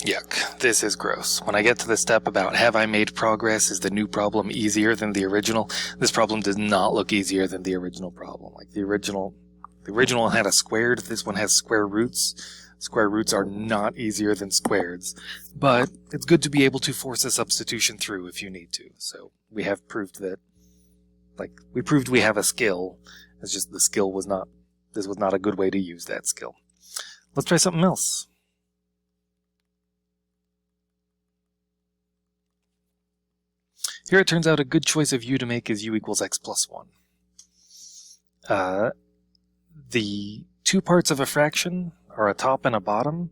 Yuck, this is gross. When I get to the step about have I made progress, is the new problem easier than the original, this problem does not look easier than the original problem. Like the original had a squared, this one has square roots. Square roots are not easier than squareds, but it's good to be able to force a substitution through if you need to. So we have proved that, we proved we have a skill. It's just the skill was not, this was not a good way to use that skill. Let's try something else. Here it turns out a good choice of u to make is u equals x plus 1. The two parts of a fraction are a top and a bottom.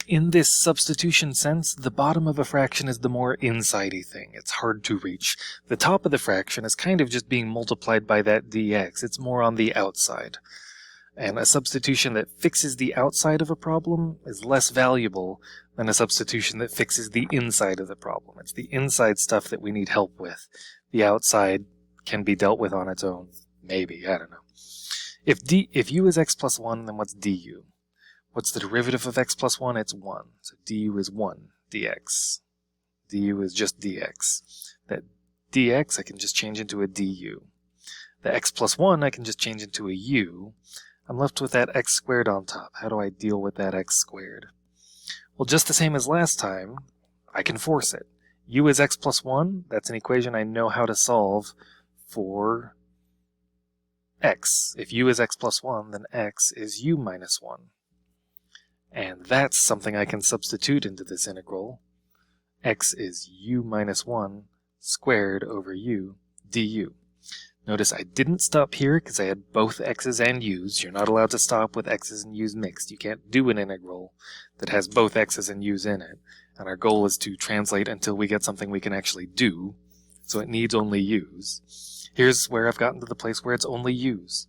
In this substitution sense, the bottom of a fraction is the more inside-y thing. It's hard to reach. The top of the fraction is kind of just being multiplied by that dx. It's more on the outside. And a substitution that fixes the outside of a problem is less valuable than a substitution that fixes the inside of the problem. It's the inside stuff that we need help with. The outside can be dealt with on its own. Maybe, I don't know. If u is x plus 1, then what's du? What's the derivative of x plus 1? It's 1. So du is 1 dx. Du is just dx. That dx I can just change into a du. The x plus 1 I can just change into a u. I'm left with that x squared on top. How do I deal with that x squared? Well, just the same as last time, I can force it. U is x plus 1. That's an equation I know how to solve for x. If u is x plus 1, then x is u minus 1. And that's something I can substitute into this integral. X is u minus 1 squared over u du. Notice I didn't stop here because I had both x's and u's. You're not allowed to stop with x's and u's mixed. You can't do an integral that has both x's and u's in it. And our goal is to translate until we get something we can actually do. So it needs only u's. Here's where I've gotten to the place where it's only u's.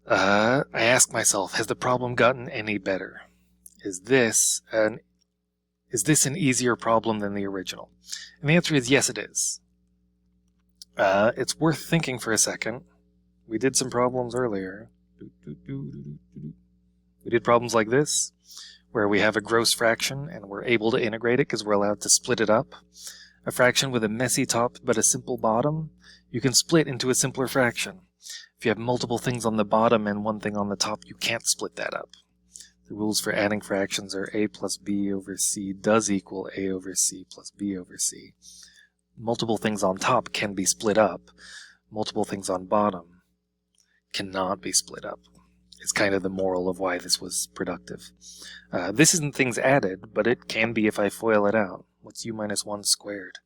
I ask myself, has the problem gotten any better? Is this an easier problem than the original? And the answer is yes, it is. It's worth thinking for a second. We did some problems earlier. We did problems like this, where we have a gross fraction and we're able to integrate it because we're allowed to split it up. A fraction with a messy top but a simple bottom, you can split into a simpler fraction. If you have multiple things on the bottom and one thing on the top, you can't split that up. The rules for adding fractions are a plus b over c does equal a over c plus b over c. Multiple things on top can be split up. Multiple things on bottom cannot be split up. It's kind of the moral of why this was productive. This isn't things added, but it can be if I FOIL it out. What's u minus 1 squared?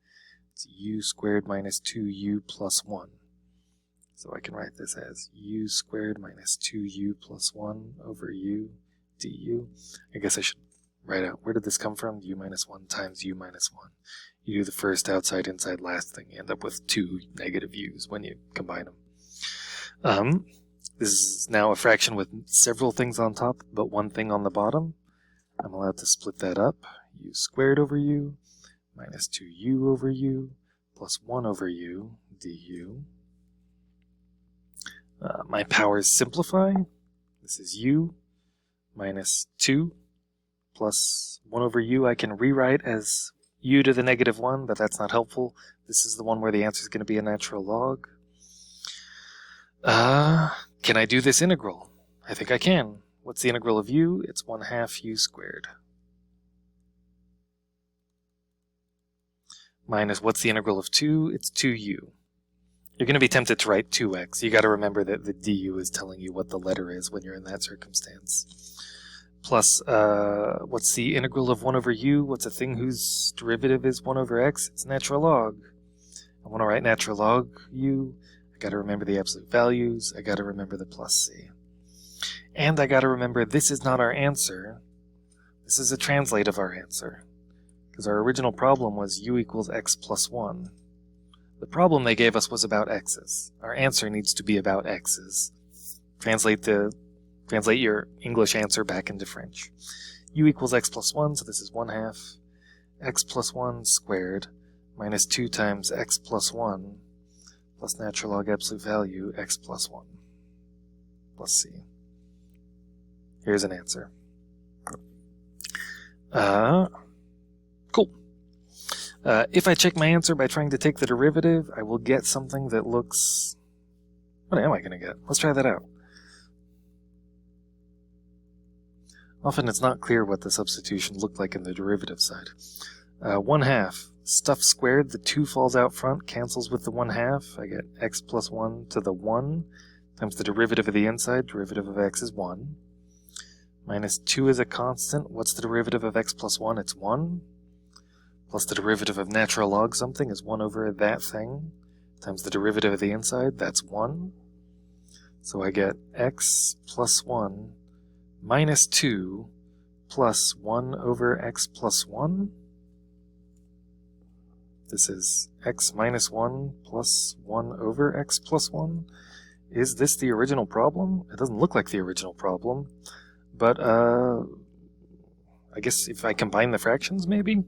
It's u squared minus 2u plus 1. So I can write this as u squared minus 2u plus 1 over u du. I guess I should write out, where did this come from? U minus 1 times u minus 1. You do the first outside, inside, last thing. You end up with two negative u's when you combine them. This is now a fraction with several things on top, but one thing on the bottom. I'm allowed to split that up. U squared over u minus 2u over u plus 1 over u du. My powers simplify. This is u minus 2 plus 1 over u. I can rewrite as u to the negative 1, but that's not helpful. This is the one where the answer is going to be a natural log. Can I do this integral? I think I can. What's the integral of u? It's 1/2 u squared. Minus what's the integral of 2? It's 2u. You're going to be tempted to write 2x. You got to remember that the du is telling you what the letter is when you're in that circumstance. Plus, what's the integral of 1 over u? What's a thing whose derivative is 1 over x? It's natural log. I want to write natural log u. I got to remember the absolute values. I got to remember the plus c. And I got to remember this is not our answer. This is a translate of our answer. Because our original problem was u equals x plus 1. The problem they gave us was about x's. Our answer needs to be about x's. Translate your English answer back into French. U equals x plus 1, so this is 1/2 x plus 1 squared minus 2 times x plus 1 plus natural log absolute value x plus 1 plus c. Here's an answer. Cool. If I check my answer by trying to take the derivative, I will get something that looks... What am I going to get? Let's try that out. Often it's not clear what the substitution looked like in the derivative side. 1/2. Stuff squared, the 2 falls out front, cancels with the 1/2. I get x plus 1 to the 1 times the derivative of the inside. Derivative of x is 1. Minus 2 is a constant. What's the derivative of x plus 1? It's 1. Plus the derivative of natural log something is 1 over that thing times the derivative of the inside. That's 1. So I get x plus 1 minus 2 plus 1 over x plus 1. This is x minus 1 plus 1 over x plus 1. Is this the original problem? It doesn't look like the original problem, but I guess if I combine the fractions, maybe?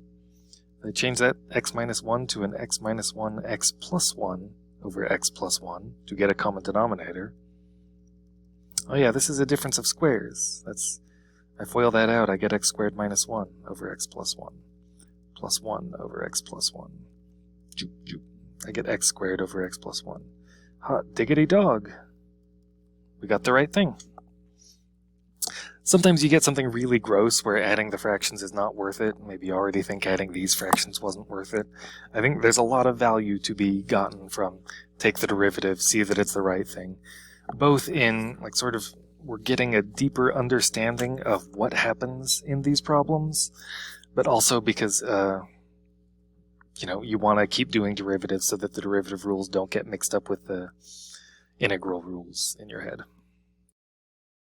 I change that x minus 1 to an x minus 1 x plus 1 over x plus 1 to get a common denominator. Oh yeah, this is a difference of squares. I FOIL that out, I get x squared minus 1 over x plus 1. Plus 1 over x plus 1. Joop, joop. I get x squared over x plus 1. Hot diggity dog. We got the right thing. Sometimes you get something really gross where adding the fractions is not worth it. Maybe you already think adding these fractions wasn't worth it. I think there's a lot of value to be gotten from take the derivative, see that it's the right thing. Both in, like, sort of, we're getting a deeper understanding of what happens in these problems, but also because, you know, you want to keep doing derivatives so that the derivative rules don't get mixed up with the integral rules in your head.